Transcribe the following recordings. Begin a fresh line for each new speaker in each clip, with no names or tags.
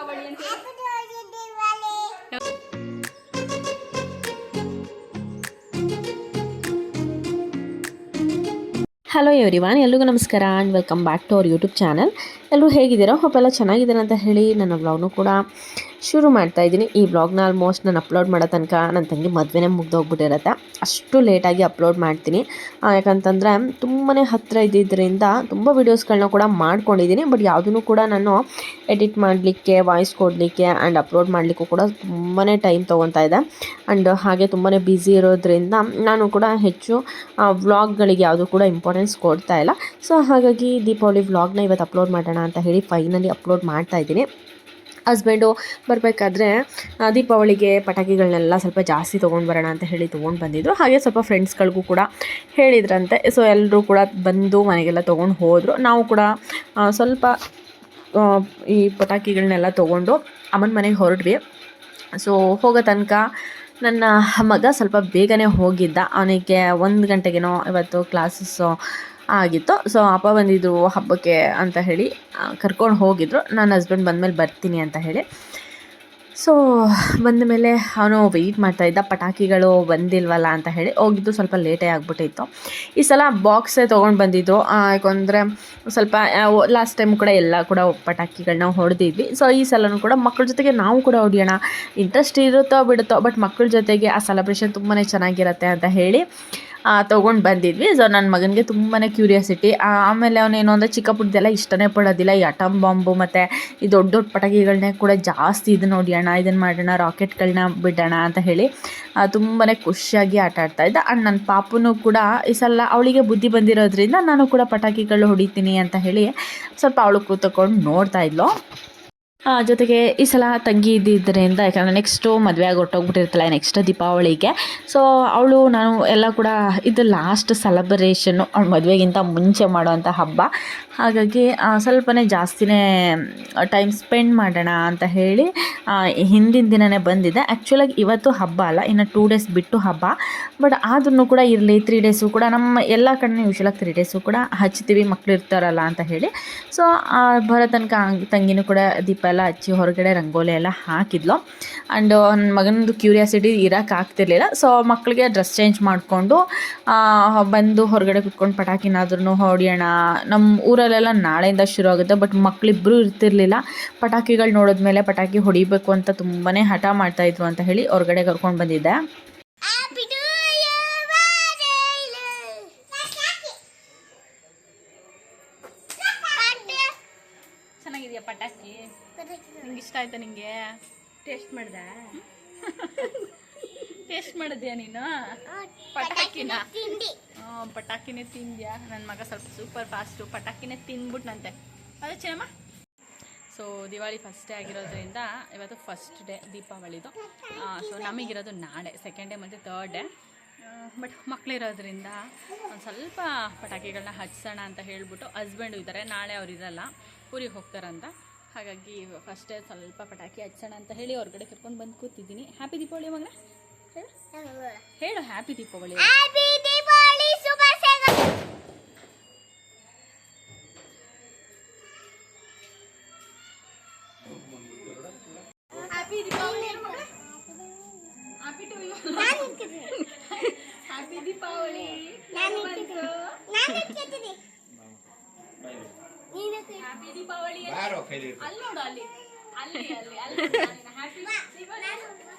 ದೀಪಾವಳಿ ಅಂತ ಹೇಳಿ.
Hello everyone, ಎಲ್ರಿಗೂ ನಮಸ್ಕಾರ and welcome back to our YouTube channel. ಎಲ್ಲರೂ ಹೇಗಿದ್ದೀರೋ ಹೋಪ್ ಎಲ್ಲ ಚೆನ್ನಾಗಿದ್ದೀರ ಅಂತ ಹೇಳಿ ನನ್ನ ವ್ಲಾಗ್ನು ಕೂಡ ಶುರು ಮಾಡ್ತಾಯಿದ್ದೀನಿ. ಈ ವ್ಲಾಗ್ನ ಆಲ್ಮೋಸ್ಟ್ ನಾನು ಅಪ್ಲೋಡ್ ಮಾಡೋ ತನಕ ನನ್ನ ತಂಗಿ ಮದುವೆನೇ ಮುಗ್ದೋಗ್ಬಿಟ್ಟಿರುತ್ತೆ. ಅಷ್ಟು ಲೇಟಾಗಿ ಅಪ್ಲೋಡ್ ಮಾಡ್ತೀನಿ, ಯಾಕಂತಂದರೆ ತುಂಬಾ ಹತ್ತಿರ ಇದ್ದಿದ್ದರಿಂದ ತುಂಬ ವೀಡಿಯೋಸ್ಗಳನ್ನ ಕೂಡ ಮಾಡ್ಕೊಂಡಿದ್ದೀನಿ. ಬಟ್ ಯಾವುದೂ ಕೂಡ ನಾನು ಎಡಿಟ್ ಮಾಡಲಿಕ್ಕೆ, ವಾಯ್ಸ್ ಕೊಡಲಿಕ್ಕೆ ಆ್ಯಂಡ್ ಅಪ್ಲೋಡ್ ಮಾಡಲಿಕ್ಕೂ ಕೂಡ ತುಂಬಾ ಟೈಮ್ ತೊಗೊತಾ ಇದೆ. ಆ್ಯಂಡ್ ಹಾಗೆ ತುಂಬಾ ಬ್ಯುಸಿ ಇರೋದ್ರಿಂದ ನಾನು ಕೂಡ ಹೆಚ್ಚು ವ್ಲಾಗ್ಗಳಿಗೆ ಯಾವುದೂ ಕೂಡ ಇಂಪಾರ್ಟೆನ್ಸ್ ಕೊಡ್ತಾ ಇಲ್ಲ. ಸೊ ಹಾಗಾಗಿ ದೀಪಾವಳಿ ವ್ಲಾಗ್ನ ಇವತ್ತು ಅಪ್ಲೋಡ್ ಮಾಡೋಣ ಅಂತ ಹೇಳಿ ಫೈನಲಿ ಅಪ್ಲೋಡ್ ಮಾಡ್ತಾ ಇದ್ದೀನಿ. ಹಸ್ಬೆಂಡು ಬರಬೇಕಾದ್ರೆ ದೀಪಾವಳಿಗೆ ಪಟಾಕಿಗಳನ್ನೆಲ್ಲ ಸ್ವಲ್ಪ ಜಾಸ್ತಿ ತೊಗೊಂಡು ಬರೋಣ ಅಂತ ಹೇಳಿ ತೊಗೊಂಡು ಬಂದಿದ್ರು. ಹಾಗೆ ಸ್ವಲ್ಪ ಫ್ರೆಂಡ್ಸ್ಗಳಿಗೂ ಕೂಡ ಹೇಳಿದ್ರಂತೆ. ಸೊ ಎಲ್ಲರೂ ಕೂಡ ಬಂದು ಮನೆಗೆಲ್ಲ ತೊಗೊಂಡು ಹೋದರು. ನಾವು ಕೂಡ ಸ್ವಲ್ಪ ಈ ಪಟಾಕಿಗಳನ್ನೆಲ್ಲ ತೊಗೊಂಡು ಅಮ್ಮನ ಮನೆಗೆ ಹೊರಟ್ವಿ. ಸೊ ಹೋಗೋ ತನಕ ನನ್ನ ಮಗ ಸ್ವಲ್ಪ ಬೇಗನೆ ಹೋಗಿದ್ದ. ಅವನಿಗೆ 1 ಗಂಟೆಗೇನೋ ಇವತ್ತು ಕ್ಲಾಸಸ್ಸು ಆಗಿತ್ತು. ಸೊ ಅಪ್ಪ ಬಂದಿದ್ದರು ಹಬ್ಬಕ್ಕೆ ಅಂತ ಹೇಳಿ ಕರ್ಕೊಂಡು ಹೋಗಿದ್ರು. ನನ್ನ ಹಸ್ಬೆಂಡ್ ಬಂದಮೇಲೆ ಬರ್ತೀನಿ ಅಂತ ಹೇಳಿ. ಸೊ ಬಂದ ಮೇಲೆ ಅವನು ವೆಯ್ಟ್ ಮಾಡ್ತಾಯಿದ್ದ, ಪಟಾಕಿಗಳು ಬಂದಿಲ್ವಲ್ಲ ಅಂತ ಹೇಳಿ. ಹೋಗಿದ್ದು ಸ್ವಲ್ಪ ಲೇಟೇ ಆಗಿಬಿಟ್ಟಿತ್ತು. ಈ ಸಲ ಬಾಕ್ಸೇ ತೊಗೊಂಡು ಬಂದಿದ್ದು, ಯಾಕಂದರೆ ಸ್ವಲ್ಪ ಲಾಸ್ಟ್ ಟೈಮ್ ಕೂಡ ಎಲ್ಲ ಕೂಡ ಪಟಾಕಿಗಳನ್ನ ಹೊಡೆದಿದ್ವಿ. ಸೊ ಈ ಸಲನೂ ಕೂಡ ಮಕ್ಕಳ ಜೊತೆಗೆ ನಾವು ಕೂಡ ಹೊಡೆಯೋಣ, ಇಂಟ್ರೆಸ್ಟ್ ಇರುತ್ತೋ ಬಿಡುತ್ತೋ ಬಟ್ ಮಕ್ಕಳ ಜೊತೆಗೆ ಆ ಸೆಲೆಬ್ರೇಷನ್ ತುಂಬಾ ಚೆನ್ನಾಗಿರುತ್ತೆ ಅಂತ ಹೇಳಿ ತೊಗೊಂಡು ಬಂದಿದ್ವಿ. ಸೊ ನನ್ನ ಮಗನಿಗೆ ತುಂಬಾ ಕ್ಯೂರಿಯಾಸಿಟಿ. ಆಮೇಲೆ ಅವನೇನು ಅಂದರೆ ಚಿಕ್ಕ ಪುಟ್ಟದೆಲ್ಲ ಇಷ್ಟನೇ ಪಡೋದಿಲ್ಲ. ಈ ಅಟಮ್ ಬಾಂಬು ಮತ್ತು ಈ ದೊಡ್ಡ ದೊಡ್ಡ ಪಟಾಕಿಗಳನ್ನೇ ಕೂಡ ಜಾಸ್ತಿ ಇದನ್ನು ಹೊಡಿಯೋಣ, ಇದನ್ನು ಮಾಡೋಣ, ರಾಕೆಟ್ಗಳನ್ನ ಬಿಡೋಣ ಅಂತ ಹೇಳಿ ತುಂಬಾ ಖುಷಿಯಾಗಿ ಆಟ ಆಡ್ತಾ ಇದ್ದ. ಆ್ಯಂಡ್ ನನ್ನ ಪಾಪುನೂ ಕೂಡ ಈ ಸಲ ಅವಳಿಗೆ ಬುದ್ಧಿ ಬಂದಿರೋದ್ರಿಂದ ನಾನು ಕೂಡ ಪಟಾಕಿಗಳು ಹೊಡಿತೀನಿ ಅಂತ ಹೇಳಿ ಸ್ವಲ್ಪ ಅವಳು ಕೂತ್ಕೊಂಡು ನೋಡ್ತಾ ಇದ್ಲು. ಜೊತೆಗೆ ಈ ಸಲ ತಂಗಿ ಇದ್ದಿದ್ದರಿಂದ, ಯಾಕಂದರೆ ನೆಕ್ಸ್ಟು ಮದುವೆ ಆಗಿ ಹೊರಟೋಗ್ಬಿಟ್ಟಿರ್ತಲ್ಲ ನೆಕ್ಸ್ಟ್ ದೀಪಾವಳಿಗೆ. ಸೊ ಅವಳು ನಾನು ಎಲ್ಲ ಕೂಡ ಇದು ಲಾಸ್ಟ್ ಸೆಲೆಬ್ರೇಷನ್ನು, ಅವಳ ಮದುವೆಗಿಂತ ಮುಂಚೆ ಮಾಡೋವಂಥ ಹಬ್ಬ. ಹಾಗಾಗಿ ಸ್ವಲ್ಪನೇ ಜಾಸ್ತಿನೇ ಟೈಮ್ ಸ್ಪೆಂಡ್ ಮಾಡೋಣ ಅಂತ ಹೇಳಿ ಹಿಂದಿನ ದಿನವೇ ಬಂದಿದೆ. ಆ್ಯಕ್ಚುಲಾಗಿ ಇವತ್ತು ಹಬ್ಬ ಅಲ್ಲ, ಇನ್ನು 2 ಡೇಸ್ ಬಿಟ್ಟು ಹಬ್ಬ. ಬಟ್ ಆದ್ರೂ ಕೂಡ ಇರಲಿ, 3 ಡೇಸು ಕೂಡ ನಮ್ಮ ಎಲ್ಲ ಕಡೆ ಯೂಶ್ವಲಾಗಿ 3 ಡೇಸು ಕೂಡ ಹಚ್ತೀವಿ ಮಕ್ಕಳು ಇರ್ತಾರಲ್ಲ ಅಂತ ಹೇಳಿ. ಸೊ ಬರೋ ತನಕ ತಂಗಿನೂ ಕೂಡ ದೀಪ ಎಲ್ಲ ಹಚ್ಚಿ ಹೊರಗಡೆ ರಂಗೋಲಿ ಎಲ್ಲ ಹಾಕಿದ್ಲು. ಆ್ಯಂಡ್ ನನ್ನ ಮಗನದು ಕ್ಯೂರಿಯಾಸಿಟಿ ಇರೋಕ್ಕಾಗ್ತಿರ್ಲಿಲ್ಲ. ಸೊ ಮಕ್ಕಳಿಗೆ ಡ್ರೆಸ್ ಚೇಂಜ್ ಮಾಡಿಕೊಂಡು ಬಂದು ಹೊರಗಡೆ ಕುತ್ಕೊಂಡು ಪಟಾಕಿನಾದ್ರೂ ಹೊಡೆಯೋಣ. ನಮ್ಮ ಊರಲ್ಲೆಲ್ಲ ನಾಳೆಯಿಂದ ಶುರು ಆಗುತ್ತೆ, ಬಟ್ ಮಕ್ಕಳಿಬ್ಬರು ಇರ್ತಿರ್ಲಿಲ್ಲ. ಪಟಾಕಿಗಳು ನೋಡಿದ್ಮೇಲೆ ಪಟಾಕಿ ಹೊಡಿಬೇಕು ಅಂತ ತುಂಬಾ ಹಠ ಮಾಡ್ತಾಯಿದ್ರು ಅಂತ ಹೇಳಿ ಹೊರಗಡೆ ಕರ್ಕೊಂಡು ಬಂದಿದ್ದೆ.
ಚೆನ್ನಾಗಿದೆಯಾ ಪಟಾಕಿ? ನಿಂಗೆ ಇಷ್ಟ ಆಯ್ತಾ? ನಿಂಗೆ ಟೇಸ್ಟ್ ಮಾಡಿದೆ? ಟೇಸ್ಟ್ ಮಾಡಿದ್ಯಾ ನೀನು ಪಟಾಕಿನ? ಪಟಾಕಿನೇ ತಿಂದ್ಯಾ? ನನ್ನ ಮಗ ಸ್ವಲ್ಪ ಸೂಪರ್ ಫಾಸ್ಟು, ಪಟಾಕಿನೇ ತಿಂದ್ಬಿಟ್ನಂತೆ. ಅದೇ ಚೆನ್ನಮ್ಮ. ಸೊ ದಿವಾಳಿ ಫಸ್ಟ್ ಡೇ ಆಗಿರೋದ್ರಿಂದ ಇವತ್ತು ಫಸ್ಟ್ ಡೇ ದೀಪಾವಳಿದು. ಸೊ ನಮಗಿರೋದು ನಾಳೆ 2nd ಡೇ ಮತ್ತು 3rd ಡೇ. ಬಟ್ ಮಕ್ಕಳಿರೋದ್ರಿಂದ ಒಂದು ಸ್ವಲ್ಪ ಪಟಾಕಿಗಳನ್ನ ಹಚ್ಸೋಣ ಅಂತ ಹೇಳ್ಬಿಟ್ಟು, ಹಸ್ಬೆಂಡು ಇದ್ದಾರೆ, ನಾಳೆ ಅವ್ರು ಇರಲ್ಲ, ಊರಿಗೆ ಹೋಗ್ತಾರಂತ. ಹಾಗಾಗಿ ಫಸ್ಟ್ ಡೇ ಸ್ವಲ್ಪ ಪಟಾಕಿ ಹಚ್ಚೋಣ ಅಂತ ಹೇಳಿ ಹೊರಗಡೆ ಕರ್ಕೊಂಡು ಬಂದು ಕೂತಿದ್ದೀನಿ. ಹ್ಯಾಪಿ ದೀಪಾವಳಿ ಮಗನ ಹೇಳು. Happy Deepavali. Happy Deepavali. Happy Deepavali. ಅಲ್ಲಿ ನೋಡು, ಅಲ್ಲಿ ಅಲ್ಲಿ ಅಲ್ಲಿ ಅಲ್ಲಿ ಹ್ಯಾಪಿ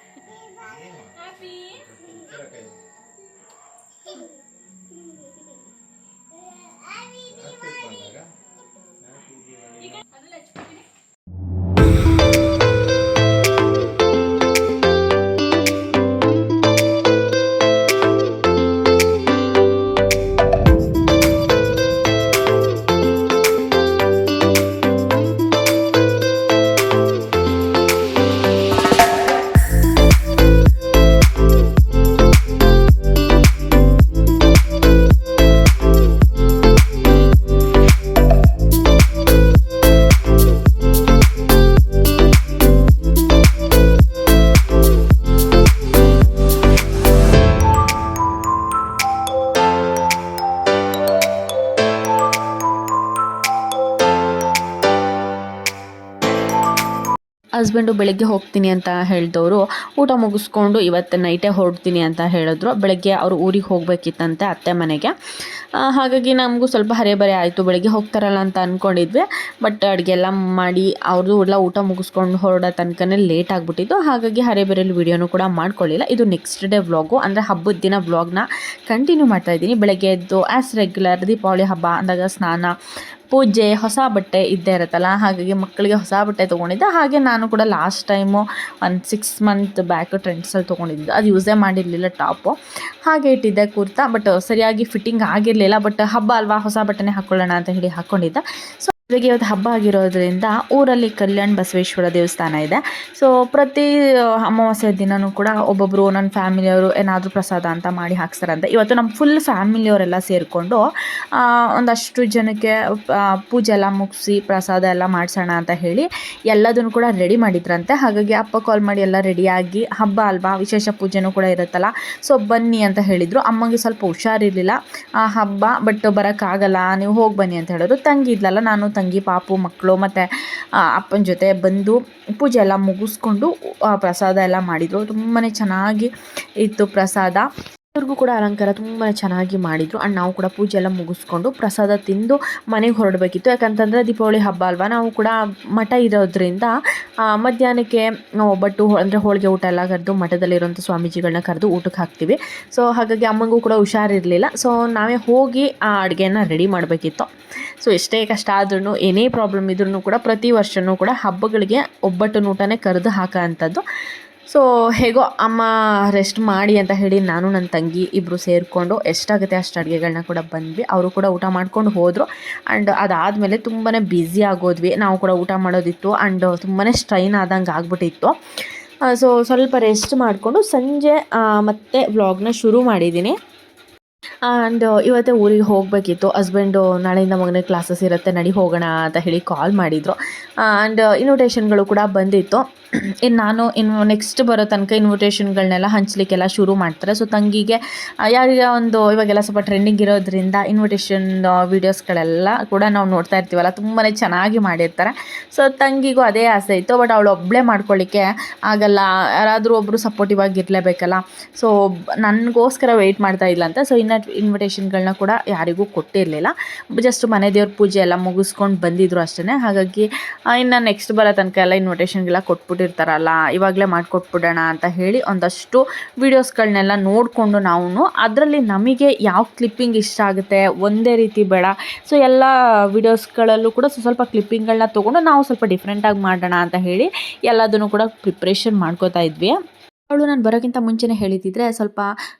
ಹ್ಯಾಪಿ
ಹಸ್ಬೆಂಡು ಬೆಳಗ್ಗೆ ಹೋಗ್ತೀನಿ ಅಂತ ಹೇಳಿದವರು ಊಟ ಮುಗಿಸ್ಕೊಂಡು ಇವತ್ತು ನೈಟೇ ಹೊರಡ್ತೀನಿ ಅಂತ ಹೇಳಿದ್ರು. ಬೆಳಗ್ಗೆ ಅವರು ಊರಿಗೆ ಹೋಗಬೇಕಿತ್ತಂತೆ ಅತ್ತೆ ಮನೆಗೆ. ಹಾಗಾಗಿ ನಮಗೂ ಸ್ವಲ್ಪ ಹರೆಬರೆ ಆಯಿತು. ಬೆಳಗ್ಗೆ ಹೋಗ್ತಾರಲ್ಲ ಅಂತ ಅಂದ್ಕೊಂಡಿದ್ವಿ. ಬಟ್ ಅಡುಗೆ ಎಲ್ಲ ಮಾಡಿ ಅವ್ರದ್ದು ಎಲ್ಲ ಊಟ ಮುಗಿಸ್ಕೊಂಡು ಹೊರಡೋ ತನಕನೇ ಲೇಟ್ ಆಗಿಬಿಟ್ಟಿತ್ತು. ಹಾಗಾಗಿ ಹರೆಬರೆಯಲ್ಲಿ ವೀಡಿಯೋನು ಕೂಡ ಮಾಡ್ಕೊಳ್ಳಿಲ್ಲ. ಇದು ನೆಕ್ಸ್ಟ್ ಡೇ ವ್ಲಾಗು, ಅಂದರೆ ಹಬ್ಬದ ದಿನ ವ್ಲಾಗ್ನ ಕಂಟಿನ್ಯೂ ಮಾಡ್ತಾಯಿದ್ದೀನಿ. ಬೆಳಗ್ಗೆ ಎದ್ದು ಆ್ಯಸ್ ರೆಗ್ಯುಲರ್ ದೀಪಾವಳಿ ಹಬ್ಬ ಅಂದಾಗ ಸ್ನಾನ, ಪೂಜೆ, ಹೊಸ ಬಟ್ಟೆ ಇದ್ದೇ ಇರುತ್ತಲ್ಲ. ಹಾಗಾಗಿ ಮಕ್ಕಳಿಗೆ ಹೊಸ ಬಟ್ಟೆ ತೊಗೊಂಡಿದ್ದೆ. ಹಾಗೆ ನಾನು ಕೂಡ ಲಾಸ್ಟ್ ಟೈಮು ಒಂದು 6 ಮಂತ್ ಬ್ಯಾಕ್ ಟ್ರೆಂಡ್ಸಲ್ಲಿ ತೊಗೊಂಡಿದ್ದು. ಅದು ಯೂಸೇ ಮಾಡಿರಲಿಲ್ಲ ಟಾಪು, ಹಾಗೆ ಇಟ್ಟಿದ್ದೆ ಕುರ್ತಾ. ಬಟ್ ಸರಿಯಾಗಿ ಫಿಟ್ಟಿಂಗ್ ಆಗಿರಲಿಲ್ಲ. ಬಟ್ ಹಬ್ಬ ಅಲ್ವಾ, ಹೊಸ ಬಟ್ಟೆನೇ ಹಾಕ್ಕೊಳ್ಳೋಣ ಅಂತ ಹೇಳಿ ಹಾಕ್ಕೊಂಡಿದ್ದೆ. ಸೊ ಇವಾಗ ಇವತ್ತು ಹಬ್ಬ ಆಗಿರೋದ್ರಿಂದ ಊರಲ್ಲಿ ಕಲ್ಯಾಣ ಬಸವೇಶ್ವರ ದೇವಸ್ಥಾನ ಇದೆ. ಸೊ ಪ್ರತಿ ಅಮಾವಾಸ್ಯೆ ದಿನವೂ ಕೂಡ ಒಬ್ಬೊಬ್ಬರು ನನ್ನ ಫ್ಯಾಮಿಲಿಯವರು ಏನಾದರೂ ಪ್ರಸಾದ ಅಂತ ಮಾಡಿ ಹಾಕ್ಸ್ತಾರಂತೆ. ಇವತ್ತು ನಮ್ಮ ಫುಲ್ ಫ್ಯಾಮಿಲಿಯವರೆಲ್ಲ ಸೇರಿಕೊಂಡು ಒಂದಷ್ಟು ಜನಕ್ಕೆ ಪೂಜೆ ಎಲ್ಲ ಮುಗಿಸಿ ಪ್ರಸಾದ ಎಲ್ಲ ಮಾಡಿಸೋಣ ಅಂತ ಹೇಳಿ ಎಲ್ಲದನ್ನು ಕೂಡ ರೆಡಿ ಮಾಡಿದ್ರಂತೆ. ಹಾಗಾಗಿ ಅಪ್ಪ ಕಾಲ್ ಮಾಡಿ ಎಲ್ಲ ರೆಡಿಯಾಗಿ, ಹಬ್ಬ ಅಲ್ವಾ, ವಿಶೇಷ ಪೂಜೆನೂ ಕೂಡ ಇರುತ್ತಲ್ಲ, ಸೊ ಬನ್ನಿ ಅಂತ ಹೇಳಿದರು. ಅಮ್ಮಗೆ ಸ್ವಲ್ಪ ಹುಷಾರಿರಲಿಲ್ಲ ಹಬ್ಬ, ಬಟ್ ಬರೋಕ್ಕಾಗಲ್ಲ, ನೀವು ಹೋಗಿ ಬನ್ನಿ ಅಂತ ಹೇಳಿದ್ರು. ತಂಗಿ ಇದ್ಲಲ್ಲ, ನಾನು, ತಂಗಿ, ಪಾಪು, ಮಕ್ಕಳು ಮತ್ತು ಅಪ್ಪನ ಜೊತೆ ಬಂದು ಪೂಜೆ ಎಲ್ಲ ಮುಗಿಸ್ಕೊಂಡು ಪ್ರಸಾದ ಎಲ್ಲ ಮಾಡಿದರು. ತುಂಬಾ ಚೆನ್ನಾಗಿ ಇತ್ತು ಪ್ರಸಾದ. ಅವ್ರಿಗೂ ಕೂಡ ಅಲಂಕಾರ ತುಂಬ ಚೆನ್ನಾಗಿ ಮಾಡಿದರು. ಆ್ಯಂಡ್ ನಾವು ಕೂಡ ಪೂಜೆ ಎಲ್ಲ ಮುಗಿಸ್ಕೊಂಡು ಪ್ರಸಾದ ತಿಂದು ಮನೆಗೆ ಹೊರಡಬೇಕಿತ್ತು. ಯಾಕಂತಂದರೆ ದೀಪಾವಳಿ ಹಬ್ಬ ಅಲ್ವಾ, ನಾವು ಕೂಡ ಮಠ ಇರೋದ್ರಿಂದ ಮಧ್ಯಾಹ್ನಕ್ಕೆ ಒಬ್ಬಟ್ಟು ಅಂದರೆ ಹೋಳಿಗೆ ಊಟ ಎಲ್ಲ ಕರೆದು ಮಠದಲ್ಲಿರುವಂಥ ಸ್ವಾಮೀಜಿಗಳನ್ನ ಕರೆದು ಊಟಕ್ಕೆ ಹಾಕ್ತೀವಿ. ಸೊ ಹಾಗಾಗಿ ಅಮ್ಮಂಗೂ ಕೂಡ ಹುಷಾರಿರಲಿಲ್ಲ. ಸೊ ನಾವೇ ಹೋಗಿ ಆ ಅಡುಗೆನ ರೆಡಿ ಮಾಡಬೇಕಿತ್ತು. ಸೊ ಎಷ್ಟೇ ಕಷ್ಟ ಆದ್ರೂ, ಏನೇ ಪ್ರಾಬ್ಲಮ್ ಇದ್ರೂ ಕೂಡ ಪ್ರತಿ ವರ್ಷವೂ ಕೂಡ ಹಬ್ಬಗಳಿಗೆ ಒಬ್ಬಟ್ಟಿನ ಊಟನೇ ಕರೆದು ಹಾಕೋ ಅಂಥದ್ದು. ಸೊ ಹೇಗೋ ಅಮ್ಮ ರೆಸ್ಟ್ ಮಾಡಿ ಅಂತ ಹೇಳಿ ನಾನು ನನ್ನ ತಂಗಿ ಇಬ್ಬರು ಸೇರಿಕೊಂಡು ಎಷ್ಟಾಗುತ್ತೆ ಅಷ್ಟು ಅಡುಗೆಗಳನ್ನ ಕೂಡ ಬಂದ್ವಿ. ಅವರು ಕೂಡ ಊಟ ಮಾಡ್ಕೊಂಡು ಹೋದರು. ಆ್ಯಂಡ್ ಅದಾದಮೇಲೆ ತುಂಬಾ ಬ್ಯುಸಿ ಆಗೋದ್ವಿ. ನಾವು ಕೂಡ ಊಟ ಮಾಡೋದಿತ್ತು. ಆ್ಯಂಡ್ ತುಂಬಾ ಸ್ಟ್ರೈನ್ ಆದಂಗೆ ಆಗ್ಬಿಟ್ಟಿತ್ತು. ಸೊ ಸ್ವಲ್ಪ ರೆಸ್ಟ್ ಮಾಡಿಕೊಂಡು ಸಂಜೆ ಮತ್ತೆ ವ್ಲಾಗ್ನ ಶುರು ಮಾಡಿದ್ದೀನಿ. ಆ್ಯಂಡ್ ಇವತ್ತೇ ಊರಿಗೆ ಹೋಗಬೇಕಿತ್ತು. ಹಸ್ಬೆಂಡು ನಾಳೆಯಿಂದ ಮಗನಿಗೆ ಕ್ಲಾಸಸ್ ಇರುತ್ತೆ, ನಡಿ ಹೋಗೋಣ ಅಂತ ಹೇಳಿ ಕಾಲ್ ಮಾಡಿದರು. ಆ್ಯಂಡ್ ಇನ್ವಿಟೇಷನ್ಗಳು ಕೂಡ ಬಂದಿತ್ತು. ಇನ್ನು ನೆಕ್ಸ್ಟ್ ಬರೋ ತನಕ ಇನ್ವಿಟೇಷನ್ಗಳನ್ನೆಲ್ಲ ಹಂಚಲಿಕ್ಕೆಲ್ಲ ಶುರು ಮಾಡ್ತಾರೆ. ಸೊ ತಂಗಿಗೆ ಯಾರಿಗೆ ಒಂದು ಇವಾಗೆಲ್ಲ ಸ್ವಲ್ಪ ಟ್ರೆಂಡಿಂಗ್ ಇರೋದ್ರಿಂದ ಇನ್ವಿಟೇಷನ್ ವೀಡಿಯೋಸ್ಗಳೆಲ್ಲ ಕೂಡ ನಾವು ನೋಡ್ತಾ ಇರ್ತೀವಲ್ಲ, ತುಂಬಾ ಚೆನ್ನಾಗಿ ಮಾಡಿರ್ತಾರೆ. ಸೊ ತಂಗಿಗೂ ಅದೇ ಆಸೆ ಇತ್ತು. ಬಟ್ ಅವಳು ಒಬ್ಬಳೇ ಮಾಡ್ಕೊಳ್ಳಿಕ್ಕೆ ಆಗಲ್ಲ, ಯಾರಾದರೂ ಒಬ್ಬರು ಸಪೋರ್ಟಿವ್ ಆಗಿರಲೇಬೇಕಲ್ಲ. ಸೊ ನನಗೋಸ್ಕರ ವೆಯ್ಟ್ ಮಾಡ್ತಾ ಇಲ್ಲ ಅಂತ. ಸೊ ಇನ್ವಿಟೇಷನ್ಗಳನ್ನ ಕೂಡ ಯಾರಿಗೂ ಕೊಟ್ಟಿರಲಿಲ್ಲ. ಜಸ್ಟ್ ಮನೆ ದೇವ್ರ ಪೂಜೆ ಎಲ್ಲ ಮುಗಿಸ್ಕೊಂಡು ಬಂದಿದ್ರು ಅಷ್ಟೇ. ಹಾಗಾಗಿ ಇನ್ನು ನೆಕ್ಸ್ಟ್ ಬರೋ ತನಕ ಎಲ್ಲ ಇನ್ವಿಟೇಷನ್ಗೆಲ್ಲ ಕೊಟ್ಬಿಟ್ಟಿರ್ತಾರಲ್ಲ, ಇವಾಗಲೇ ಮಾಡಿಕೊಟ್ಬಿಡೋಣ ಅಂತ ಹೇಳಿ ಒಂದಷ್ಟು ವೀಡಿಯೋಸ್ಗಳನ್ನೆಲ್ಲ ನೋಡಿಕೊಂಡು ನಾವು ಅದರಲ್ಲಿ ನಮಗೆ ಯಾವ ಕ್ಲಿಪ್ಪಿಂಗ್ ಇಷ್ಟ ಆಗುತ್ತೆ, ಒಂದೇ ರೀತಿ ಬೇಡ. ಸೊ ಎಲ್ಲ ವೀಡಿಯೋಸ್ಗಳಲ್ಲೂ ಕೂಡ ಸ್ವಲ್ಪ ಕ್ಲಿಪ್ಪಿಂಗ್ಗಳನ್ನ ತೊಗೊಂಡು ನಾವು ಸ್ವಲ್ಪ ಡಿಫ್ರೆಂಟಾಗಿ ಮಾಡೋಣ ಅಂತ ಹೇಳಿ ಎಲ್ಲದನ್ನು ಕೂಡ ಪ್ರಿಪ್ರೇಷನ್ ಮಾಡ್ಕೋತಾ ಇದ್ವಿ. ಅವಳು ನಾನು ಬರೋಕ್ಕಿಂತ ಮುಂಚೆನೇ ಹೇಳಿದ್ದಿದ್ರೆ ಸ್ವಲ್ಪ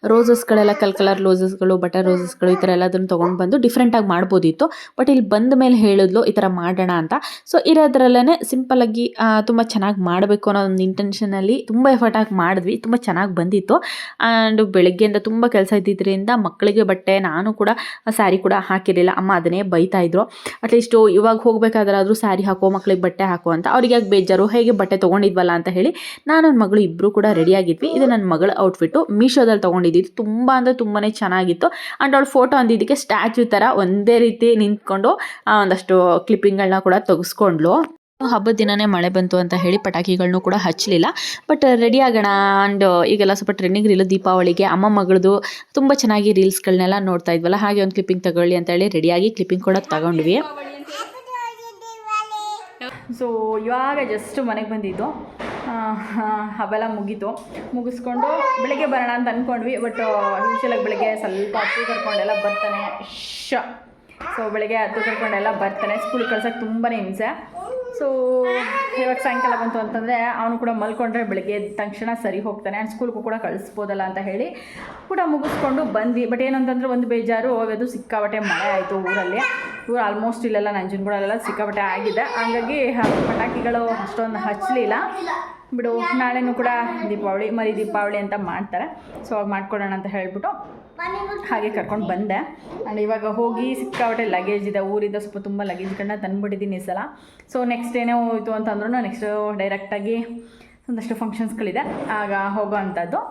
ರೋಸಸ್ಗಳೆಲ್ಲ ಕಲರ್ ರೋಸಸ್ಗಳು, ಬಟರ್ ರೋಸಸ್ಗಳು, ಈ ಥರ ಎಲ್ಲದನ್ನು ತೊಗೊಂಡು ಬಂದು ಡಿಫ್ರೆಂಟಾಗಿ ಮಾಡ್ಬೋದಿತ್ತು. ಬಟ್ ಇಲ್ಲಿ ಬಂದ ಮೇಲೆ ಹೇಳಿದ್ಲು ಈ ಥರ ಮಾಡೋಣ ಅಂತ. ಸೊ ಇರೋದ್ರಲ್ಲೇ ಸಿಂಪಲ್ಲಾಗಿ ತುಂಬ ಚೆನ್ನಾಗಿ ಮಾಡಬೇಕು ಅನ್ನೋ ಒಂದು ಇಂಟೆನ್ಷನಲ್ಲಿ ತುಂಬ ಎಫರ್ಟ್ ಆಗಿ ಮಾಡಿದ್ವಿ. ತುಂಬ ಚೆನ್ನಾಗಿ ಬಂದಿತ್ತು. ಆ್ಯಂಡ್ ಬೆಳಗ್ಗೆಯಿಂದ ತುಂಬ ಕೆಲಸ ಇದ್ದಿದ್ದರಿಂದ ಮಕ್ಕಳಿಗೆ ಬಟ್ಟೆ, ನಾನು ಕೂಡ ಸ್ಯಾರಿ ಕೂಡ ಹಾಕಿರಲಿಲ್ಲ. ಅಮ್ಮ ಅದನ್ನೇ ಬೈತಾಯಿದ್ರು. ಅಟ್ಲೀಸ್ಟು ಇವಾಗ ಹೋಗಬೇಕಾದ್ರಾದ್ರೂ ಸ್ಯಾರಿ ಹಾಕೋ, ಮಕ್ಕಳಿಗೆ ಬಟ್ಟೆ ಹಾಕೋ ಅಂತ. ಅವ್ರಿಗೆ ಯಾಕೆ ಬೇಜಾರು, ಹೇಗೆ ಬಟ್ಟೆ ತೊಗೊಂಡಿದ್ವಲ್ಲ ಅಂತ ಹೇಳಿ ನಾನು ನನ್ನ ಮಗಳು ಇಬ್ಬರು ಕೂಡ ರೆಡಿ ಆಗಿದ್ವಿ. ಇದು ನನ್ನ ಮಗಳ ಔಟ್ಫಿಟ್ಟು ಮೀಶೋದಲ್ಲಿ ತೊಗೊಂಡಿದ್ದು. ತುಂಬ ಅಂದರೆ ತುಂಬಾ ಚೆನ್ನಾಗಿತ್ತು. ಆ್ಯಂಡ್ ಅವಳು ಫೋಟೋ ಅಂದಿದ್ದಕ್ಕೆ ಸ್ಟ್ಯಾಚ್ಯೂ ಥರ ಒಂದೇ ರೀತಿ ನಿಂತ್ಕೊಂಡು ಒಂದಷ್ಟು ಕ್ಲಿಪ್ಪಿಂಗ್ಗಳನ್ನ ಕೂಡ ತೆಗೆಸ್ಕೊಂಡ್ಲು. ಹಬ್ಬದ ದಿನವೇ ಮಳೆ ಬಂತು ಅಂತ ಹೇಳಿ ಪಟಾಕಿಗಳನ್ನೂ ಕೂಡ ಹಚ್ಚಲಿಲ್ಲ. ಬಟ್ ರೆಡಿ ಆಗೋಣ. ಆ್ಯಂಡ್ ಈಗೆಲ್ಲ ಸ್ವಲ್ಪ ಟ್ರೆಂಡಿಂಗ್ ರೀಲು ದೀಪಾವಳಿಗೆ ಅಮ್ಮ ಮಗಳದು ತುಂಬ ಚೆನ್ನಾಗಿ ರೀಲ್ಸ್ಗಳನ್ನೆಲ್ಲ ನೋಡ್ತಾ ಇದ್ವಲ್ಲ, ಹಾಗೆ ಒಂದು ಕ್ಲಿಪ್ಪಿಂಗ್ ತಗೊಳ್ಳಿ ಅಂತ ಹೇಳಿ ರೆಡಿಯಾಗಿ ಕ್ಲಿಪ್ಪಿಂಗ್ ಕೂಡ ತಗೊಂಡ್ವಿ. ಸೊ ಇವಾಗ ಜಸ್ಟ್ ಮನೆಗೆ ಬಂದಿದ್ದು. ಹಬ್ಬೆಲ್ಲ ಮುಗಿಸ್ಕೊಂಡು ಬೆಳಗ್ಗೆ ಬರೋಣ ಅಂತ ಅಂದ್ಕೊಂಡ್ವಿ. ಬಟ್ ಯೂಶಲಾಗಿ ಬೆಳಗ್ಗೆ ಸ್ವಲ್ಪ ಹತ್ತು ಕರ್ಕೊಂಡೆಲ್ಲ ಬರ್ತಾನೆ. ಸೊ ಬೆಳಗ್ಗೆ ಹತ್ತು ಕರ್ಕೊಂಡೆಲ್ಲ ಬರ್ತಾನೆ. ಸ್ಕೂಲಿಗೆ ಕಳ್ಸೋಕ್ಕೆ ತುಂಬಾ ಹಿಂಸೆ. ಸೊ ಇವಾಗ ಸಾಯಂಕಾಲ ಬಂತು ಅಂತಂದರೆ ಅವನು ಕೂಡ ಮಲ್ಕೊಂಡ್ರೆ ಬೆಳಗ್ಗೆ ತಕ್ಷಣ ಸರಿ ಹೋಗ್ತಾನೆ. ಆ್ಯಂಡ್ ಸ್ಕೂಲ್ಗೂ ಕೂಡ ಕಳಿಸ್ಬೋದಲ್ಲ ಅಂತ ಹೇಳಿ ಕೂಡ ಮುಗಿಸ್ಕೊಂಡು ಬಂದ್ವಿ. ಬಟ್ ಏನಂತಂದರೆ ಒಂದು ಬೇಜಾರು, ಅದು ಸಿಕ್ಕಾಬಟ್ಟೆ ಮಳೆ ಆಯಿತು ಊರಲ್ಲಿ. ಆಲ್ಮೋಸ್ಟ್ ಇಲ್ಲೆಲ್ಲ ನಂಜನಗೂಡಲ್ಲೆಲ್ಲ ಸಿಕ್ಕಾಬಟ್ಟೆ ಆಗಿದೆ. ಹಾಗಾಗಿ ಪಟಾಕಿಗಳು ಅಷ್ಟೊಂದು ಹಚ್ಚಲಿಲ್ಲ. ಬಿಡು, ನಾಳೆನೂ ಕೂಡ ದೀಪಾವಳಿ, ಮರಿ ದೀಪಾವಳಿ ಅಂತ ಮಾಡ್ತಾರೆ. ಸೊ ಅವಾಗ ಮಾಡ್ಕೊಡೋಣ ಅಂತ ಹೇಳಿಬಿಟ್ಟು ಹಾಗೆ ಕರ್ಕೊಂಡು ಬಂದೆ. ಆ್ಯಂಡ್ ಇವಾಗ ಹೋಗಿ ಸಿಕ್ಕಾಬಟ್ಟೆ ಲಗೇಜ್ ಇದೆ. ಊರಿಂದ ಸ್ವಲ್ಪ ತುಂಬ ಲಗೇಜ್ಗಳನ್ನ ತಂದುಬಿಟ್ಟಿದ್ದೀನಿ ಈ ಸಲ. ಸೊ ನೆಕ್ಸ್ಟ್ ಏನೇ ಹೋಯಿತು ಅಂತಂದ್ರೂ ನೆಕ್ಸ್ಟು ಡೈರೆಕ್ಟಾಗಿ ಒಂದಷ್ಟು ಫಂಕ್ಷನ್ಸ್ಗಳಿದೆ, ಆಗ ಹೋಗೋ ಅಂಥದ್ದು.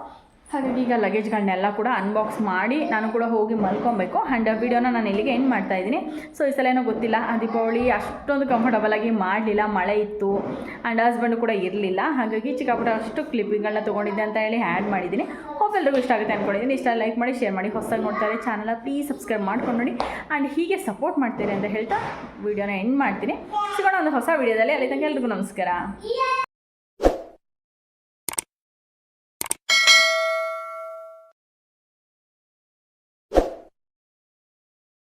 ಹಾಗಾಗಿ ಈಗ ಲಗೇಜ್ಗಳನ್ನೆಲ್ಲ ಕೂಡ ಅನ್ಬಾಕ್ಸ್ ಮಾಡಿ ನಾನು ಕೂಡ ಹೋಗಿ ಮಲ್ಕೊಬೇಕು. ಆ್ಯಂಡ್ ವೀಡಿಯೋನ ನಾನು ಇಲ್ಲಿಗೆ ಎಂಡ್ ಮಾಡ್ತಾಯಿದ್ದೀನಿ. ಸೊ ಈ ಸಲ ಏನೋ ಗೊತ್ತಿಲ್ಲ, ದೀಪಾವಳಿ ಅಷ್ಟೊಂದು ಕಂಫರ್ಟಬಲಾಗಿ ಮಾಡಲಿಲ್ಲ, ಮಳೆ ಇತ್ತು ಆ್ಯಂಡ್ ಹಸ್ಬೆಂಡು ಕೂಡ ಇರಲಿಲ್ಲ. ಹಾಗಾಗಿ ಚಿಕ್ಕಪುಟ್ಟ ಅಷ್ಟು ಕ್ಲಿಪ್ಪಿಂಗ್ಗಳನ್ನ ತೊಗೊಂಡಿದ್ದೆ ಅಂತ ಹೇಳಿ ಆ್ಯಡ್ ಮಾಡಿದ್ದೀನಿ. ಹೋಪ್ ಎಲ್ರಿಗೂ ಇಷ್ಟ ಆಗುತ್ತೆ ಅಂದ್ಕೊಂಡಿದ್ದೀನಿ. ಇಷ್ಟ ಲೈಕ್ ಮಾಡಿ, ಶೇರ್ ಮಾಡಿ, ಹೊಸದಾಗಿ ನೋಡ್ತಾರೆ ಚಾನಲ್ ಪ್ಲೀಸ್ ಸಬ್ಸ್ಕ್ರೈಬ್ ಮಾಡ್ಕೊಂಡು ನೋಡಿ ಆ್ಯಂಡ್ ಹೀಗೆ ಸಪೋರ್ಟ್ ಮಾಡ್ತೀರಿ ಅಂತ ಹೇಳ್ತಾ ವೀಡಿಯೋನ ಎಂಡ್ ಮಾಡ್ತೀನಿ. ಸಿಗೋಣ ಒಂದು ಹೊಸ ವೀಡಿಯೋದಲ್ಲಿ. ಅಲ್ಲಿ ತನಕ ಎಲ್ರಿಗೂ ನಮಸ್ಕಾರ.